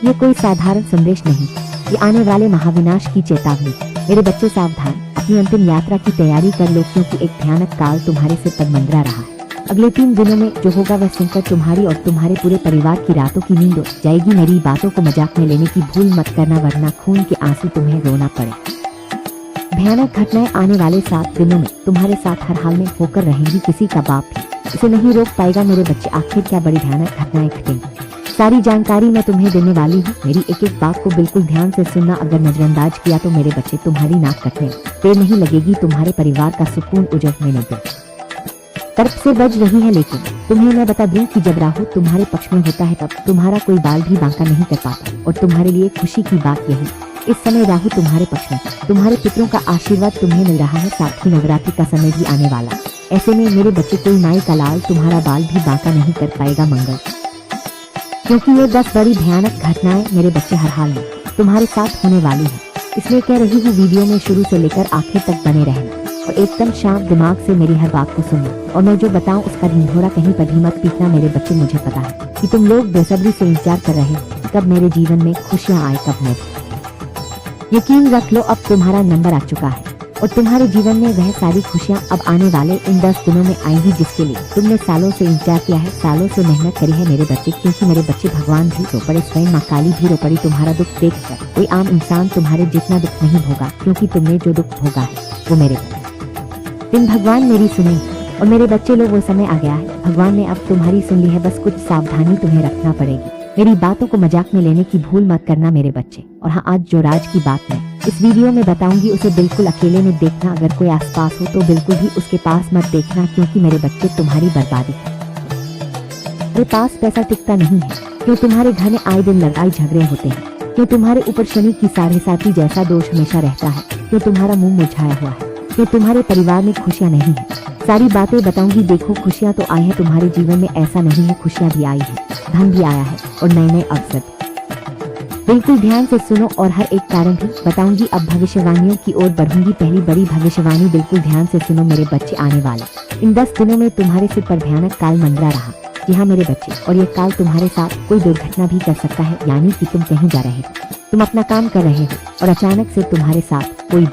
ये कोई साधारण संदेश नहीं, ये आने वाले महाविनाश की चेतावनी। मेरे बच्चे सावधान, अपनी अंतिम यात्रा की तैयारी कर लो, क्योंकि एक भयानक काल तुम्हारे सिर पर मंडरा रहा है। अगले 3 दिनों में जो होगा वह सुनकर तुम्हारी और तुम्हारे पूरे परिवार की रातों की नींद उड़ जाएगी। मेरी बातों को मजाक में लेने की भूल मत करना, वरना खून के आंसू तुम्हें रोना पड़े। भयानक घटनाएं आने वाले 7 दिनों में तुम्हारे साथ हर हाल में होकर रहेंगी। किसी का बाप भी इसे नहीं रोक पाएगा। मेरे बच्चे, आखिर क्या बड़ी भयानक घटनाएं घटेंगी, सारी जानकारी मैं तुम्हें देने वाली हूँ। मेरी एक एक बात को बिल्कुल ध्यान से सुनना। अगर नजरअंदाज किया तो मेरे बच्चे तुम्हारी नाक कटने पे नहीं लगेगी, तुम्हारे परिवार का सुकून उजड़ने न दे। तरफ से बज रही है, लेकिन तुम्हें मैं बता दूं कि जब राहु तुम्हारे पक्ष में होता है तब तुम्हारा कोई बाल भी बांका नहीं कर पाता। और तुम्हारे लिए खुशी की बात यही, इस समय राहु तुम्हारे पक्ष में, तुम्हारे पितरों का आशीर्वाद तुम्हें मिल रहा है। साथ ही नवरात्रि का समय भी आने वाला। ऐसे में मेरे बच्चे, कोई माई का लाल तुम्हारा बाल भी बांका नहीं कर पाएगा मंगल, क्योंकि ये 10 बड़ी भयानक घटनाएं मेरे बच्चे हर हाल में तुम्हारे साथ होने वाली है। इसलिए कह रही हूँ, वीडियो में शुरू से लेकर आखिर तक बने रहना और एकदम शांत दिमाग से मेरी हर बात को सुनना। और मैं जो बताऊं उसका ढिंढोरा कहीं पर भी मत पीटना। मेरे बच्चे, मुझे पता है कि तुम लोग बेसब्री से इंतजार कर रहे हो कब मेरे जीवन में खुशियां आए, कब मैं। यकीन रख लो, अब तुम्हारा नंबर आ चुका है और तुम्हारे जीवन में वह सारी खुशियां अब आने वाले इन 10 दिनों में आएंगी, जिसके लिए तुमने सालों से इंतजार किया है, सालों से मेहनत करी है मेरे बच्चे। क्योंकि मेरे बच्चे, भगवान भी रो पड़े, स्वयं माँ काली भी रो पड़ी तुम्हारा दुख देखकर। कोई आम इंसान तुम्हारे जितना दुख नहीं भोगा, क्योंकि तुमने जो दुख भोगा है वो मेरे दिन भगवान मेरी सुनी। और मेरे बच्चे लोग, वो समय आ गया है, भगवान ने अब तुम्हारी सुन ली है। बस कुछ सावधानी तुम्हें रखना पड़ेगी। मेरी बातों को मजाक में लेने की भूल मत करना मेरे बच्चे। और हाँ, आज जो राज की बात मैं इस वीडियो में बताऊंगी उसे बिल्कुल अकेले में देखना। अगर कोई आसपास हो तो बिल्कुल भी उसके पास मत देखना, क्योंकि मेरे बच्चे तुम्हारी बर्बादी है। मेरे पास पैसा टिकता नहीं है, क्यों तुम्हारे घर में आए दिन लड़ाई झगड़े होते हैं, क्यों तुम्हारे ऊपर शनि की 7.5 जैसा दोष हमेशा रहता है, क्यों तुम्हारा मुंह मुरझाया हुआ है, क्यों तुम्हारे परिवार में खुशियां नहीं है। सारी बातें बताऊंगी। देखो, खुशियां तो आई है तुम्हारे जीवन में, ऐसा नहीं है, खुशियां भी आई है, धन भी आया है और नए नए अवसर। बिल्कुल ध्यान से सुनो और हर एक कारण भी बताऊंगी। अब भविष्यवाणियों की ओर बढ़ूंगी। पहली बड़ी भविष्यवाणी, बिल्कुल ध्यान से सुनो मेरे बच्चे। आने वाले इन 10 दिनों में तुम्हारे सिर पर भयानक काल मंडरा रहा। जी हाँ मेरे बच्चे, और ये काल तुम्हारे साथ कोई दुर्घटना भी कर सकता है। यानी कि तुम कहीं जा रहे हो, तुम अपना काम कर रहे हो और अचानक से तुम्हारे साथ कोई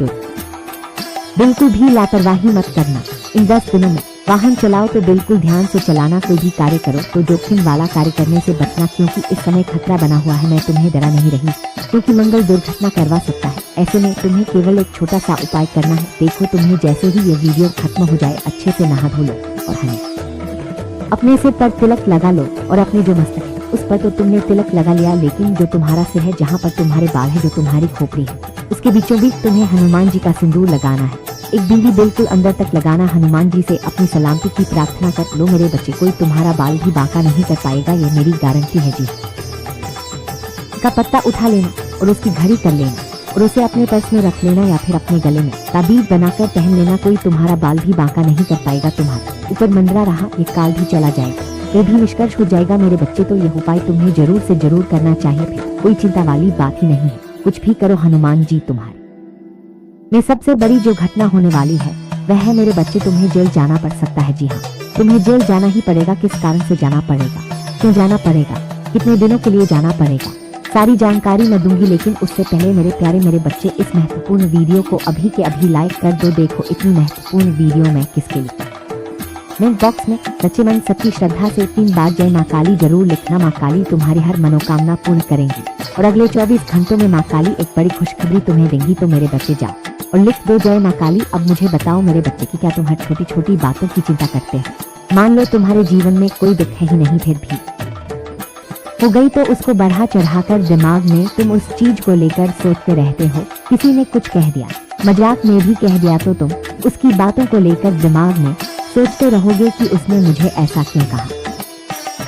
बिल्कुल भी लापरवाही मत करना। इन 10 दिनों में वाहन चलाओ तो बिल्कुल ध्यान से चलाना। कोई भी कार्य करो तो जोखिम वाला कार्य करने से बचना, क्योंकि इस समय खतरा बना हुआ है। मैं तुम्हें डरा नहीं रही, क्योंकि मंगल दुर्घटना करवा सकता है। ऐसे में तुम्हें केवल एक छोटा सा उपाय करना है। देखो, तुम्हें जैसे ही ये वीडियो खत्म हो जाए अच्छे से नहा धो लो और हमें अपने सिर पर तिलक लगा लो। और अपने जो मस्तक है उस पर तो तुमने तिलक लगा लिया, लेकिन जो तुम्हारा सिर है, जहाँ पर तुम्हारे बाल है, जो तुम्हारी खोपड़ी है, उसके बीचों बीच तुम्हें हनुमान जी का सिंदूर लगाना है। एक बिंदी बिल्कुल अंदर तक लगाना। हनुमान जी से अपनी सलामती की प्रार्थना कर लो मेरे बच्चे। कोई तुम्हारा बाल भी बांका नहीं कर पाएगा, ये मेरी गारंटी है जी। का पत्ता उठा लेना और उसकी घड़ी कर लेना और उसे अपने पर्स में रख लेना या फिर अपने गले में ताबीज बनाकर पहन लेना। कोई तुम्हारा बाल भी बांका नहीं कर पाएगा। तुम्हारा ऊपर मंडरा रहा ये काल भी चला जाएगा, ये भी निष्कर्ष हो जाएगा मेरे बच्चे। तो यह उपाय तुम्हें जरूर से जरूर करना चाहिए, फिर कोई चिंता वाली बात ही नहीं है। कुछ भी करो, हनुमान जी तुम्हारे में। सबसे बड़ी जो घटना होने वाली है वह है मेरे बच्चे, तुम्हें जेल जाना पड़ सकता है। जी हाँ, तुम्हें जेल जाना ही पड़ेगा। किस कारण से जाना पड़ेगा, क्यों जाना पड़ेगा, कितने दिनों के लिए जाना पड़ेगा, सारी जानकारी मैं दूंगी। लेकिन उससे पहले मेरे प्यारे मेरे बच्चे, इस महत्वपूर्ण वीडियो को अभी के अभी लाइक कर दो। देखो, इतनी महत्वपूर्ण वीडियो मैं किसके लिए। कमेंट बॉक्स में सच्चे मन सच्ची श्रद्धा से 3 बार जय माँ काली जरूर लिखना। माँ काली तुम्हारी हर मनोकामना पूर्ण करेंगी और अगले 24 घंटों में माँ काली एक बड़ी खुशखबरी तुम्हें देंगी। तो मेरे बच्चे जाओ और लिख दो जय माँ काली। अब मुझे बताओ मेरे बच्चे की क्या तुम हर छोटी छोटी बातों की चिंता करते हैं। मान लो तुम्हारे जीवन में कोई दुख है ही नहीं, फिर भी हो गई तो उसको बढ़ा चढ़ाकर दिमाग में तुम उस चीज को लेकर सोचते रहते हो। किसी ने कुछ कह दिया, मजाक में भी कह दिया, तो तुम उसकी बातों को लेकर दिमाग में सोचते रहोगे कि उसने मुझे ऐसा क्यों कहा।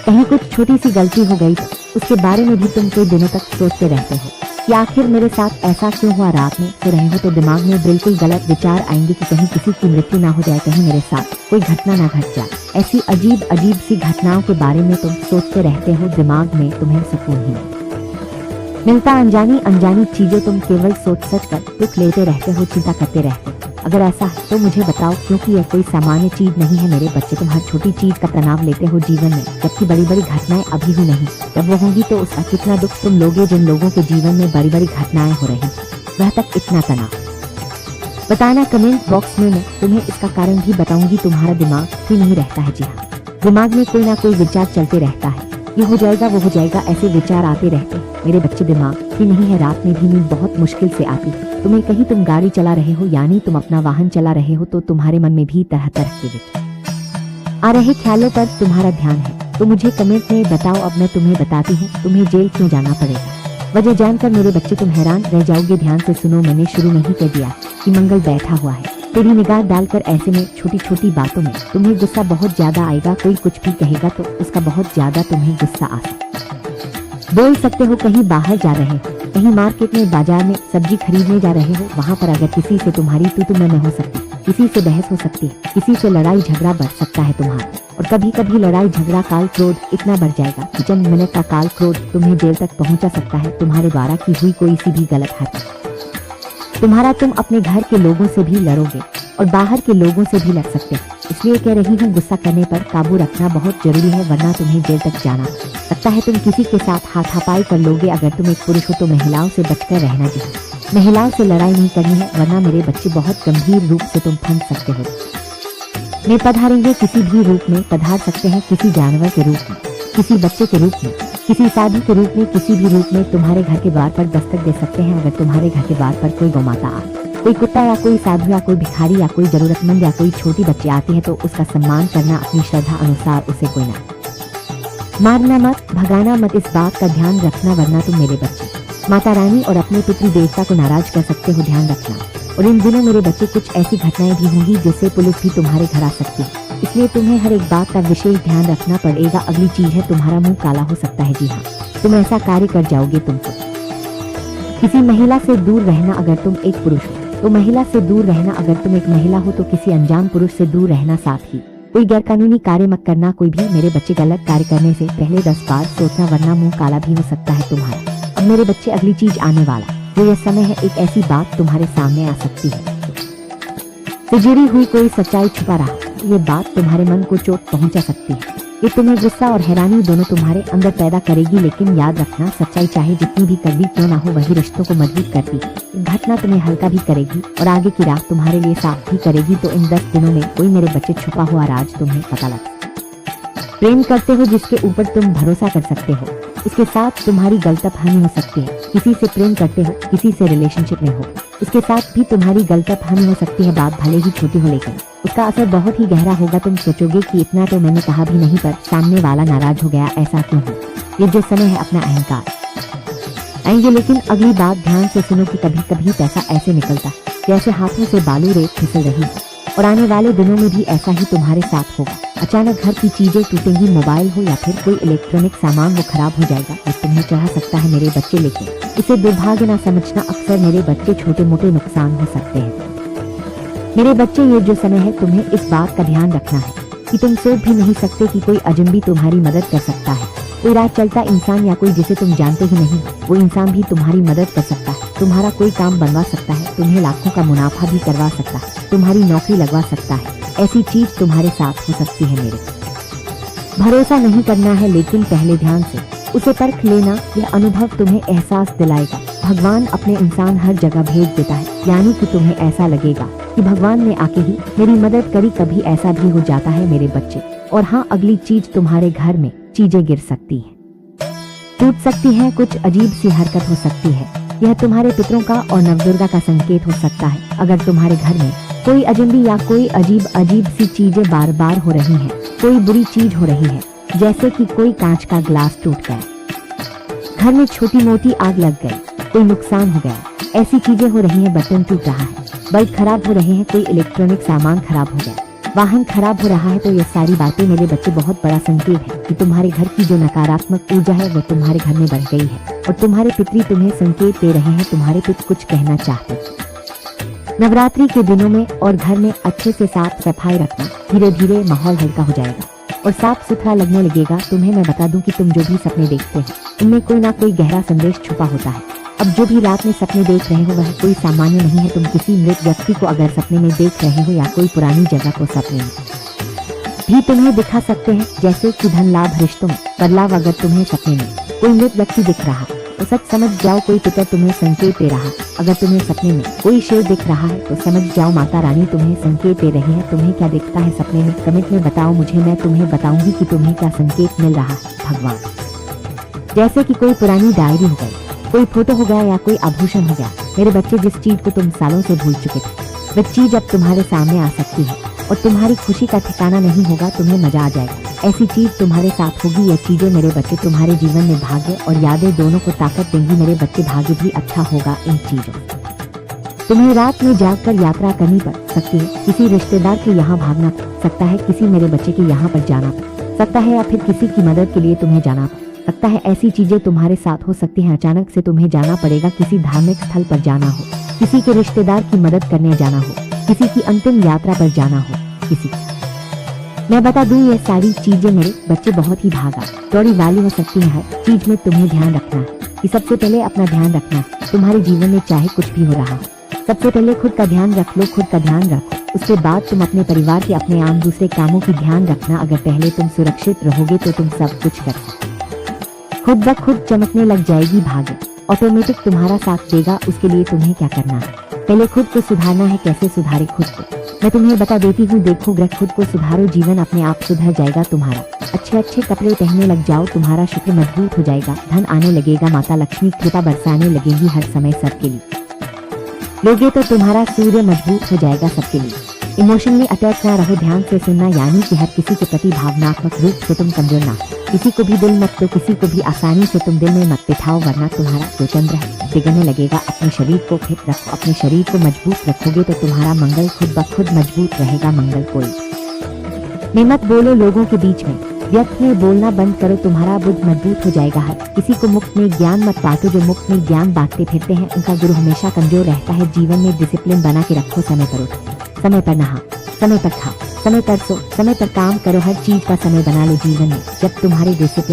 कहीं कुछ छोटी सी गलती हो गई तो उसके बारे में भी तुम कई दिनों तक सोचते रहते हो कि आखिर मेरे साथ ऐसा क्यों हुआ। रात में सो रहे हो तो दिमाग में बिल्कुल गलत विचार आएंगे कि कहीं किसी की मृत्यु ना हो जाए, कहीं मेरे साथ कोई घटना ना घट जाए। ऐसी अजीब अजीब सी घटनाओं के बारे में तुम सोचते रहते हो। दिमाग में तुम्हें सुकून ही नहीं मिलता। अनजानी अनजानी चीजों तुम केवल सोच सच कर दुख लेते रहते हो, चिंता करते रहते हो। अगर ऐसा है तो मुझे बताओ, क्योंकि यह कोई सामान्य चीज नहीं है मेरे बच्चे। तुम हर छोटी चीज का तनाव लेते हो जीवन में, जबकि बड़ी बड़ी घटनाएं अभी हुई नहीं। जब वो होंगी तो उसका कितना दुख तुम लोगे। जिन लोगों के जीवन में बड़ी बड़ी घटनाएं हो रही, वह तक इतना तनाव। बताना कमेंट बॉक्स में, मैं तुम्हें इसका कारण भी बताऊंगी। तुम्हारा दिमाग फ्री नहीं रहता है। जी हाँ, दिमाग में कोई ना कोई विचार चलते रहता है। ये हो जाएगा, वो हो जाएगा, ऐसे विचार आते रहते मेरे बच्चे। दिमाग फ्री नहीं है। रात में भी नींद बहुत मुश्किल से आती है तुम्हें। कहीं तुम गाड़ी चला रहे हो, यानी तुम अपना वाहन चला रहे हो, तो तुम्हारे मन में भी तरह तरह के विचार आ रहे। ख्यालों पर तुम्हारा ध्यान है तो मुझे कमेंट में बताओ। अब मैं तुम्हें बताती हूँ तुम्हें जेल क्यों जाना पड़ेगा। वजह जानकर मेरे बच्चे तुम हैरान रह जाओगे। ध्यान से सुनो, मैंने शुरू नहीं कर दिया कि मंगल बैठा हुआ है तेरी निगाह डालकर। ऐसे में छोटी छोटी बातों में तुम्हें गुस्सा बहुत ज्यादा आएगा। कोई कुछ भी कहेगा तो उसका बहुत ज्यादा तुम्हें गुस्सा आ सकता। बोल सकते हो कहीं बाहर जा रहे हो, कहीं मार्केट में, बाजार में सब्जी खरीदने जा रहे हो, वहाँ पर अगर किसी से तुम्हारी तू मैं हो सकती, किसी से बहस हो सकती है, किसी से लड़ाई झगड़ा बढ़ सकता है तुम्हारा। और कभी कभी लड़ाई झगड़ा, काल क्रोध इतना बढ़ जाएगा कि चंद मिनट का काल क्रोध तुम्हें जेल तक पहुंचा सकता है। तुम्हारे द्वारा की हुई कोई सी भी गलत हरकत तुम्हारा, तुम अपने घर के लोगों से भी लड़ोगे और बाहर के लोगों से भी लड़ सकते हो। इसलिए कह रही हूँ, गुस्सा करने पर काबू रखना बहुत जरूरी है, वरना तुम्हें जेल तक जाना सकता है। तुम किसी के साथ हाथापाई कर लोगे। अगर तुम एक पुरुष हो तो महिलाओं से बचकर रहना चाहिए। महिलाओं से लड़ाई नहीं करनी है, वरना मेरे बच्चे बहुत गंभीर रूप से तुम फंस सकते हो। में पधारेंगे किसी भी रूप में, पधार सकते हैं किसी जानवर के रूप में, किसी बच्चे के रूप में, किसी साधु के रूप में, किसी भी रूप में तुम्हारे घर के द्वार पर दस्तक दे सकते हैं। अगर तुम्हारे घर के द्वार पर कोई गौमाता आए, कोई कुत्ता या कोई साधु या कोई भिखारी या कोई जरूरतमंद या कोई छोटी बच्ची आती है, तो उसका सम्मान करना, अपनी श्रद्धा अनुसार उसे कोई ना मारना मत, भगाना मत। इस बात का ध्यान रखना, वरना तुम मेरे बच्चे माता रानी और अपने पितृ देवता को नाराज कर सकते हो। ध्यान रखना। और इन दिनों मेरे बच्चे कुछ ऐसी घटनाएं भी होंगी जिससे पुलिस भी तुम्हारे घर आ सकती है, इसलिए तुम्हें हर एक बात का विशेष ध्यान रखना पड़ेगा। अगली चीज है, तुम्हारा मुंह काला हो सकता है। जी हाँ, तुम ऐसा कार्य कर जाओगे। तुमको किसी महिला से दूर रहना। अगर तुम एक पुरुष हो तो महिला से दूर रहना। अगर तुम एक महिला हो तो किसी अनजान पुरुष से दूर रहना। साथ ही कोई गैरकानूनी कार्य मत करना। कोई भी मेरे बच्चे गलत कार्य करने से पहले 10 बार सोचना, वरना मुंह काला भी हो सकता है तुम्हारा। अब मेरे बच्चे अगली चीज आने वाला जो यह समय है, एक ऐसी बात तुम्हारे सामने आ सकती है तो जुड़ी हुई कोई सच्चाई छुपा रहा। ये बात तुम्हारे मन को चोट पहुंचा सकती है। ये तुम्हें गुस्सा और हैरानी दोनों तुम्हारे अंदर पैदा करेगी। लेकिन याद रखना, सच्चाई चाहे जितनी भी कड़वी क्यों ना हो, वही रिश्तों को मजबूत करती है। घटना तुम्हें हल्का भी करेगी और आगे की राह तुम्हारे लिए साफ भी करेगी। तो इन 10 दिनों में कोई मेरे बच्चे छुपा हुआ राज तुम्हें पता लगा। प्रेम करते हो जिसके ऊपर तुम भरोसा कर सकते हो, उसके साथ तुम्हारी गलतफहमी हो सकती है। किसी से प्रेम करते हो, किसी से रिलेशनशिप में हो, उसके साथ भी तुम्हारी गलतफहमी हो सकती है। बात भले ही छोटी हो, लेकिन उसका असर बहुत ही गहरा होगा। तुम सोचोगे कि इतना तो मैंने कहा भी नहीं, पर सामने वाला नाराज हो गया, ऐसा क्यों हो। ये जो समय है, अपना अहंकार आएंगे। लेकिन अगली बात ध्यान से सुनो कि कभी कभी पैसा ऐसे निकलता जैसे हाथों से बालू रेत फिसल रही है, और आने वाले दिनों में भी ऐसा ही तुम्हारे साथ होगा। अचानक घर की चीजें टूटेंगी, मोबाइल हो या फिर कोई इलेक्ट्रॉनिक सामान वो खराब हो जाएगा। ये तुम्हें चढ़ा सकता है मेरे बच्चे, लेकिन इसे दुर्भाग्य ना समझना। अक्सर मेरे बच्चे छोटे मोटे नुकसान हो सकते हैं मेरे बच्चे। ये जो समय है, तुम्हें इस बात का ध्यान रखना है कि तुम सोच भी नहीं सकते कि कोई अजनबी तुम्हारी मदद कर सकता है। कोई राह चलता इंसान या कोई जिसे तुम जानते ही नहीं, वो इंसान भी तुम्हारी मदद कर सकता है। तुम्हारा कोई काम बनवा सकता है, तुम्हें लाखों का मुनाफा भी करवा सकता है, तुम्हारी नौकरी लगवा सकता है। ऐसी चीज तुम्हारे साथ हो सकती है मेरे। भरोसा नहीं करना है, लेकिन पहले ध्यान से उसे परख लेना। यह अनुभव तुम्हें एहसास दिलाएगा। भगवान अपने इंसान हर जगह भेज देता है, यानी कि तुम्हें ऐसा लगेगा कि भगवान ने आके ही मेरी मदद करी। कभी ऐसा भी हो जाता है मेरे बच्चे। और हाँ, अगली चीज, तुम्हारे घर में चीजें गिर सकती हैं, टूट सकती हैं, कुछ अजीब सी हरकत हो सकती है। यह तुम्हारे पितरों का और नवदुर्गा का संकेत हो सकता है। अगर तुम्हारे घर में कोई अजनबी या कोई अजीब सी चीजें बार बार हो रही हैं, कोई बुरी चीज हो रही है, जैसे कि कोई कांच का ग्लास टूट गया, घर में छोटी मोटी आग लग गई, कोई नुकसान हो गया, ऐसी चीजें हो रही हैं, बटन टूट रहा है, बल्ब खराब हो रहे हैं, कोई इलेक्ट्रॉनिक सामान खराब हो गया, वाहन खराब हो रहा है, तो ये सारी बातें मेरे बच्चे बहुत बड़ा संकेत है कि तुम्हारे घर की जो नकारात्मक ऊर्जा है वो तुम्हारे घर में बढ़ गई है। और तुम्हारे पितरी तुम्हें संकेत दे रहे हैं, तुम्हारे पिता कुछ कहना चाहते हैं। नवरात्रि के दिनों में और घर में अच्छे से साफ सफाई रखना। धीरे धीरे माहौल हल्का हो जाएगा और साफ सुथरा लगने लगेगा। तुम्हें मैं बता दूं कि तुम जो भी सपने देखते हैं, उनमें कोई ना कोई गहरा संदेश छुपा होता है। अब जो भी रात में सपने देख रहे हो वह कोई सामान्य नहीं है। तुम किसी मृत व्यक्ति को अगर सपने में देख रहे हो या कोई पुरानी जगह को सपने में भी तुम्हें दिखा सकते हैं, जैसे कि धन लाभ, रिश्तों में बदलाव। अगर तुम्हें सपने में कोई मृत व्यक्ति दिख रहा तो सच समझ जाओ कोई पितर तुम्हें संकेत दे रहा। अगर तुम्हें सपने में कोई शेर दिख रहा है तो समझ जाओ माता रानी तुम्हें संकेत दे रही है। तुम्हें क्या दिखता है सपने में, कमेंट में बताओ मुझे, मैं तुम्हें बताऊंगी कि तुम्हें क्या संकेत मिल रहा है। भगवान, जैसे कि कोई पुरानी डायरी हो गई, कोई फोटो हो गया या कोई आभूषण हो गया। मेरे बच्चे, जिस चीज को तुम सालों से भूल चुके थे वह चीज अब तुम्हारे सामने आ सकती है और तुम्हारी खुशी का ठिकाना नहीं होगा। तुम्हें मजा आ जाएगा, ऐसी चीज तुम्हारे साथ होगी। यह चीजें मेरे बच्चे तुम्हारे जीवन में भाग्य और यादें दोनों को ताकत देंगी। मेरे बच्चे, भाग्य भी अच्छा होगा इन चीजों। तुम्हें रात में जागकर यात्रा करनी पड़ सकती है, किसी रिश्तेदार के यहाँ भागना पड़ सकता है, किसी मेरे बच्चे के यहाँ पर जाना पड़ सकता है, या फिर किसी की मदद के लिए तुम्हें जाना पड़ सकता है। ऐसी चीजें तुम्हारे साथ हो सकती हैं। अचानक से तुम्हें जाना पड़ेगा, किसी धार्मिक स्थल पर जाना हो, किसी के रिश्तेदार की मदद करने जाना हो, किसी की अंतिम यात्रा पर जाना हो, किसी। मैं बता दूं ये सारी चीजें मेरे बच्चे बहुत ही भागा दौड़ी वाली हो सकती है। हर चीज में तुम्हें ध्यान रखना है कि सबसे पहले अपना ध्यान रखना है। तुम्हारे जीवन में चाहे कुछ भी हो रहा हो, सबसे पहले खुद का ध्यान रख लो, खुद का ध्यान रखो। उसके बाद तुम अपने परिवार के, अपने आम दूसरे कामों की ध्यान रखना। अगर पहले तुम सुरक्षित रहोगे तो तुम सब कुछ कर सकते। खुद ब खुद चमकने लग जाएगी, भाग्य ऑटोमेटिक तुम्हारा साथ देगा। उसके लिए तुम्हें क्या करना है, पहले खुद को सुधारना है। कैसे सुधारे खुद को, मैं तुम्हें बता देती हूँ। देखो ग्रह, खुद को सुधारो, जीवन अपने आप सुधर जाएगा तुम्हारा। अच्छे अच्छे कपड़े पहनने लग जाओ, तुम्हारा शुक्र मजबूत हो जाएगा, धन आने लगेगा, माता लक्ष्मी कृपा बरसाने लगेगी हर समय सबके लिए। लोगे तो तुम्हारा सूर्य मजबूत हो जाएगा सबके लिए। इमोशनली अटैच ना रहो, ध्यान से सुनना, यानी कि हर किसी के प्रति भावनात्मक रूप से तुम कमजोर ना। किसी को भी दिल मत दो, किसी को भी आसानी से तुम दिल में मत बिठाओ, वरना तुम्हारा जो चंद्र है बिगड़ने लगेगा। अपने शरीर को फिट रखो, अपने शरीर को मजबूत रखोगे तो तुम्हारा मंगल खुद ब खुद मजबूत रहेगा। मंगल कोई में मत बोलो लोगों के बीच में, व्यर्थ में बोलना बंद करो, तुम्हारा बुद्ध मजबूत हो जाएगा। हर किसी को मुफ्त में ज्ञान मत बांटो, जो मुफ्त में ज्ञान बांटते फिरते हैं उनका गुरु हमेशा कमजोर रहता है। जीवन में डिसिप्लिन बना के रखो, समय पर उठो, समय पर नहा, समय पर खाओ, समय पर सो, समय पर काम करो, हर चीज का समय बना लो जीवन में। जब तुम्हारे डिसिप्लिन